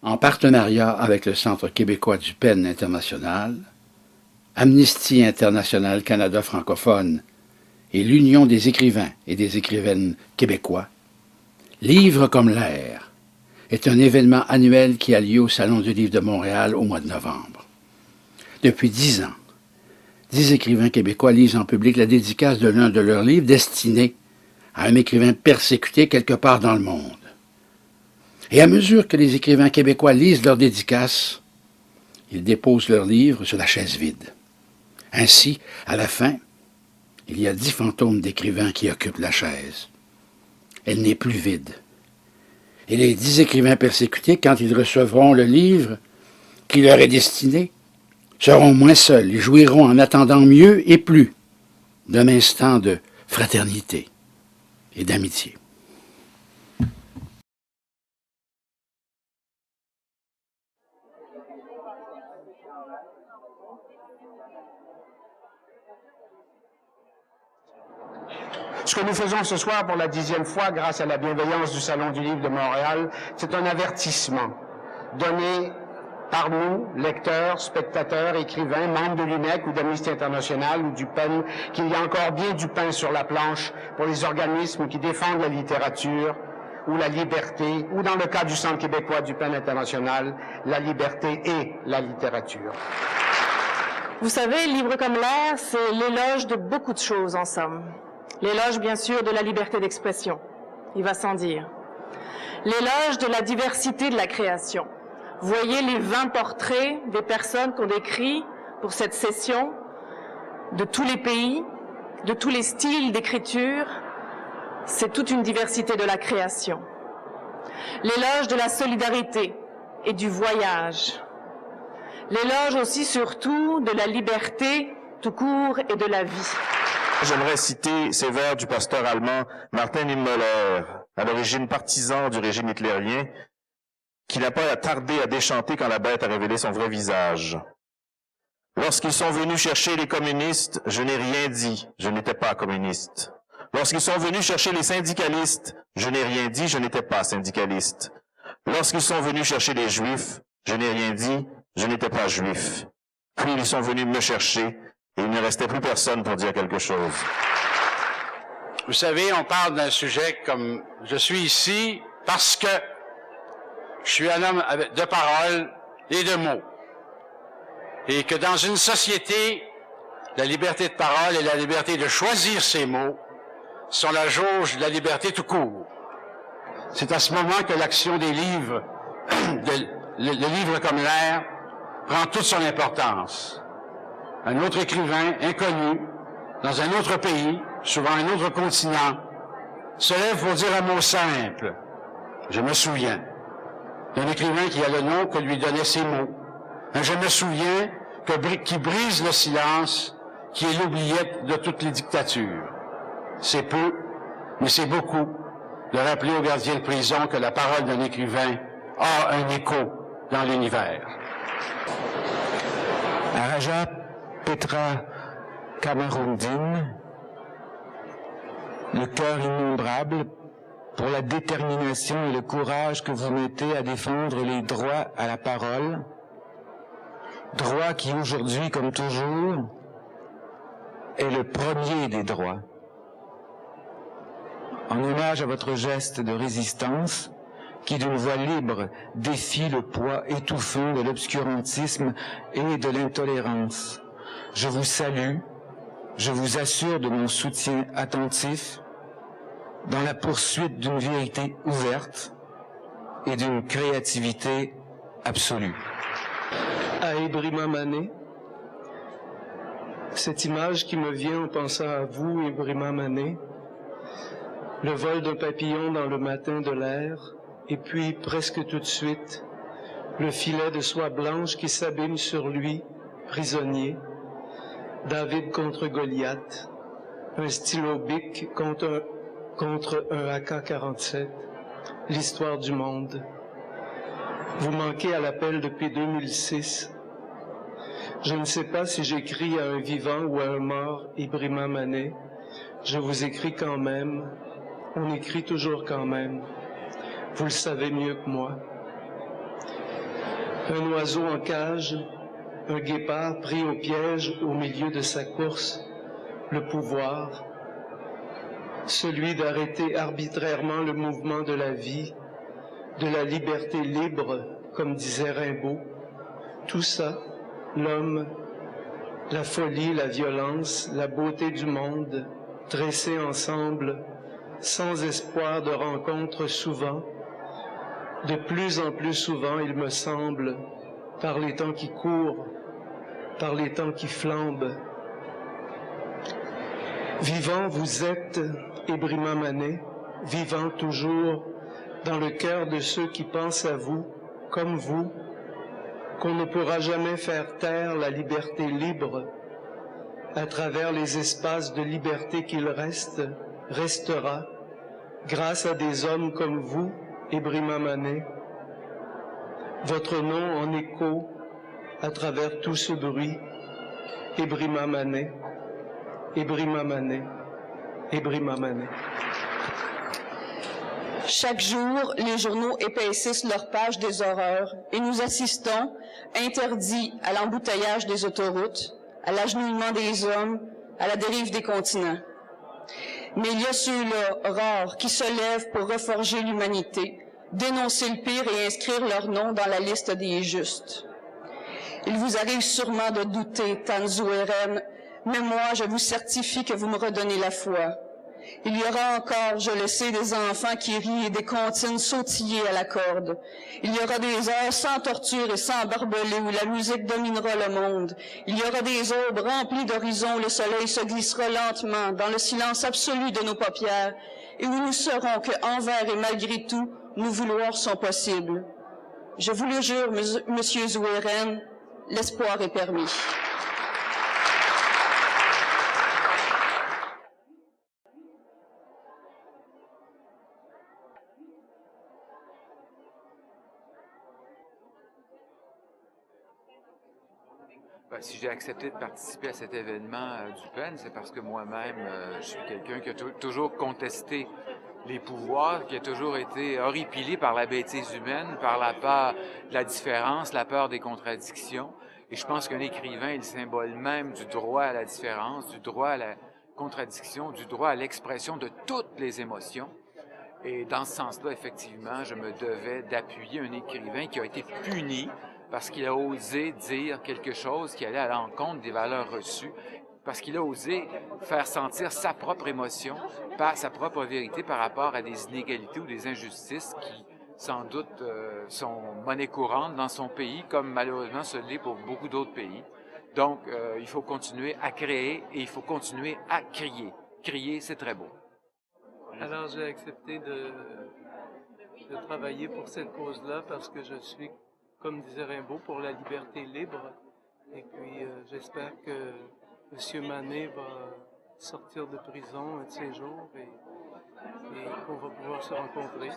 en partenariat avec le Centre québécois du PEN international, Amnesty International Canada francophone et l'Union des écrivains et des écrivaines québécois, Livres comme l'air est un événement annuel qui a lieu au Salon du Livre de Montréal au mois de novembre. Depuis 10 ans, 10 écrivains québécois lisent en public la dédicace de l'un de leurs livres destiné à un écrivain persécuté quelque part dans le monde. Et à mesure que les écrivains québécois lisent leurs dédicaces, ils déposent leurs livres sur la chaise vide. Ainsi, à la fin, il y a 10 fantômes d'écrivains qui occupent la chaise. Elle n'est plus vide. Et les 10 écrivains persécutés, quand ils recevront le livre qui leur est destiné, seront moins seuls et jouiront en attendant mieux et plus d'un instant de fraternité et d'amitié. Ce que nous faisons ce soir pour la 10e fois, grâce à la bienveillance du Salon du Livre de Montréal, c'est un avertissement donné par nous, lecteurs, spectateurs, écrivains, membres de l'UNEC ou d'Amnesty International ou du PEN, qu'il y a encore bien du pain sur la planche pour les organismes qui défendent la littérature ou la liberté, ou dans le cas du Centre québécois du PEN international, la liberté et la littérature. Vous savez, Livre comme l'air, c'est l'éloge de beaucoup de choses en somme. L'éloge, bien sûr, de la liberté d'expression, il va sans dire. L'éloge de la diversité de la création. Voyez les 20 portraits des personnes qu'on décrit pour cette session, de tous les pays, de tous les styles d'écriture. C'est toute une diversité de la création. L'éloge de la solidarité et du voyage. L'éloge aussi, surtout, de la liberté tout court et de la vie. J'aimerais citer ces vers du pasteur allemand Martin Niemöller, à l'origine partisan du régime hitlérien, qui n'a pas tardé à déchanter quand la bête a révélé son vrai visage. Lorsqu'ils sont venus chercher les communistes, je n'ai rien dit, je n'étais pas communiste. Lorsqu'ils sont venus chercher les syndicalistes, je n'ai rien dit, je n'étais pas syndicaliste. Lorsqu'ils sont venus chercher les juifs, je n'ai rien dit, je n'étais pas juif. Puis ils sont venus me chercher, et il ne restait plus personne pour dire quelque chose. Vous savez, on parle d'un sujet comme « je suis ici parce que je suis un homme de parole et de mots ». Et que dans une société, la liberté de parole et la liberté de choisir ses mots sont la jauge de la liberté tout court. C'est à ce moment que l'action des livres, le livre comme l'air, prend toute son importance. Un autre écrivain, inconnu, dans un autre pays, souvent un autre continent, se lève pour dire un mot simple. Je me souviens. D'un écrivain qui a le nom que lui donnaient ses mots. Un je me souviens qui brise le silence, qui est l'oubliette de toutes les dictatures. C'est peu, mais c'est beaucoup, de rappeler aux gardiens de prison que la parole d'un écrivain a un écho dans l'univers. Raja Petra Kamarundin, le cœur innombrable pour la détermination et le courage que vous mettez à défendre les droits à la parole, droit qui aujourd'hui, comme toujours, est le premier des droits. En hommage à votre geste de résistance, qui d'une voix libre défie le poids étouffant de l'obscurantisme et de l'intolérance, je vous salue, je vous assure de mon soutien attentif dans la poursuite d'une vérité ouverte et d'une créativité absolue. À Ebrima Mané, cette image qui me vient en pensant à vous, Ebrima Mané, le vol d'un papillon dans le matin de l'air, et puis presque tout de suite, le filet de soie blanche qui s'abîme sur lui, prisonnier, David contre Goliath, un stylo bic contre un AK-47, l'histoire du monde. Vous manquez à l'appel depuis 2006. Je ne sais pas si j'écris à un vivant ou à un mort, Ebrima Mané. Je vous écris quand même. On écrit toujours quand même. Vous le savez mieux que moi. Un oiseau en cage, un guépard pris au piège au milieu de sa course, le pouvoir, celui d'arrêter arbitrairement le mouvement de la vie, de la liberté libre, comme disait Rimbaud. Tout ça, l'homme, la folie, la violence, la beauté du monde, tressés ensemble, sans espoir de rencontre souvent, de plus en plus souvent, il me semble, par les temps qui courent, par les temps qui flambent. Vivant vous êtes, Ebrima Manet, vivant toujours dans le cœur de ceux qui pensent à vous, comme vous, qu'on ne pourra jamais faire taire la liberté libre à travers les espaces de liberté qu'il restera, grâce à des hommes comme vous, Ebrima Manet. Votre nom en écho à travers tout ce bruit, Ebrima Manet, Ebrima Manet, Ebrima Manet. Chaque jour, les journaux épaississent leurs pages des horreurs et nous assistons, interdits à l'embouteillage des autoroutes, à l'agenouillement des hommes, à la dérive des continents. Mais il y a ceux-là, rares, qui se lèvent pour reforger l'humanité, dénoncer le pire et inscrire leur nom dans la liste des justes. Il vous arrive sûrement de douter, Tanzoueren, mais moi, je vous certifie que vous me redonnez la foi. Il y aura encore, je le sais, des enfants qui rient et des comptines sautillées à la corde. Il y aura des heures sans torture et sans barbelés où la musique dominera le monde. Il y aura des aubes remplies d'horizons où le soleil se glissera lentement dans le silence absolu de nos paupières et où nous saurons que, envers et malgré tout, nos vouloirs sont possibles. Je vous le jure, Monsieur Zouéren, l'espoir est permis. Ben, si j'ai accepté de participer à cet événement du PEN, c'est parce que moi-même, je suis quelqu'un qui a toujours contesté les pouvoirs, qui a toujours été horripilé par la bêtise humaine, par la peur de la différence, la peur des contradictions. Et je pense qu'un écrivain est le symbole même du droit à la différence, du droit à la contradiction, du droit à l'expression de toutes les émotions. Et dans ce sens-là, effectivement, je me devais d'appuyer un écrivain qui a été puni parce qu'il a osé dire quelque chose qui allait à l'encontre des valeurs reçues, parce qu'il a osé faire sentir sa propre émotion, sa propre vérité par rapport à des inégalités ou des injustices qui, sans doute, sont monnaie courante dans son pays, comme malheureusement ce l'est pour beaucoup d'autres pays. Donc, il faut continuer à créer et il faut continuer à crier. Crier, c'est très beau. Alors, j'ai accepté de travailler pour cette cause-là parce que je suis, comme disait Rimbaud, pour la liberté libre. Et puis, j'espère que M. Manet va sortir de prison un de ces jours et qu'on va pouvoir se rencontrer.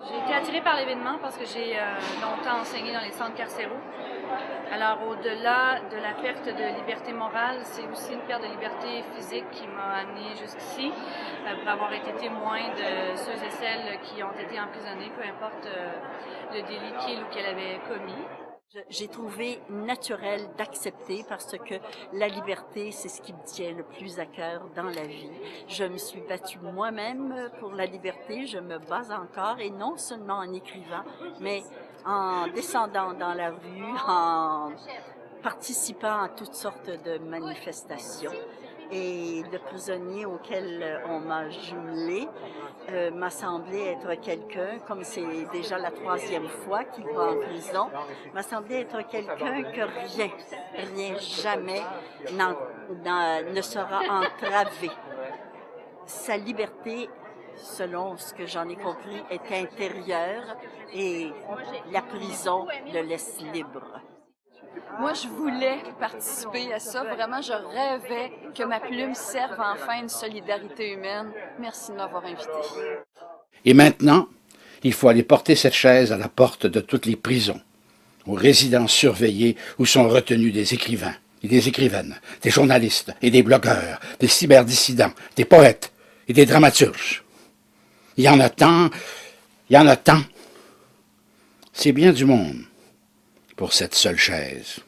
J'ai été attirée par l'événement parce que j'ai longtemps enseigné dans les centres carcéraux. Alors, au-delà de la perte de liberté morale, c'est aussi une perte de liberté physique qui m'a amenée jusqu'ici pour avoir été témoin de ceux et celles qui ont été emprisonnés, peu importe le délit qu'il ou qu'elle avait commis. J'ai trouvé naturel d'accepter parce que la liberté, c'est ce qui me tient le plus à cœur dans la vie. Je me suis battue moi-même pour la liberté, je me bats encore, et non seulement en écrivant, mais en descendant dans la rue, en participant à toutes sortes de manifestations. Et le prisonnier auquel on m'a jumelé m'a semblé être quelqu'un, comme c'est déjà la 3e fois qu'il va en prison, m'a semblé être quelqu'un que rien, jamais ne sera entravé. Sa liberté, selon ce que j'en ai compris, est intérieure et la prison le laisse libre. Moi, je voulais participer à ça. Vraiment, je rêvais que ma plume serve enfin une solidarité humaine. Merci de m'avoir invité. Et maintenant, il faut aller porter cette chaise à la porte de toutes les prisons, aux résidences surveillées où sont retenus des écrivains et des écrivaines, des journalistes et des blogueurs, des cyberdissidents, des poètes et des dramaturges. Il y en a tant, c'est bien du monde. pour cette seule chaise.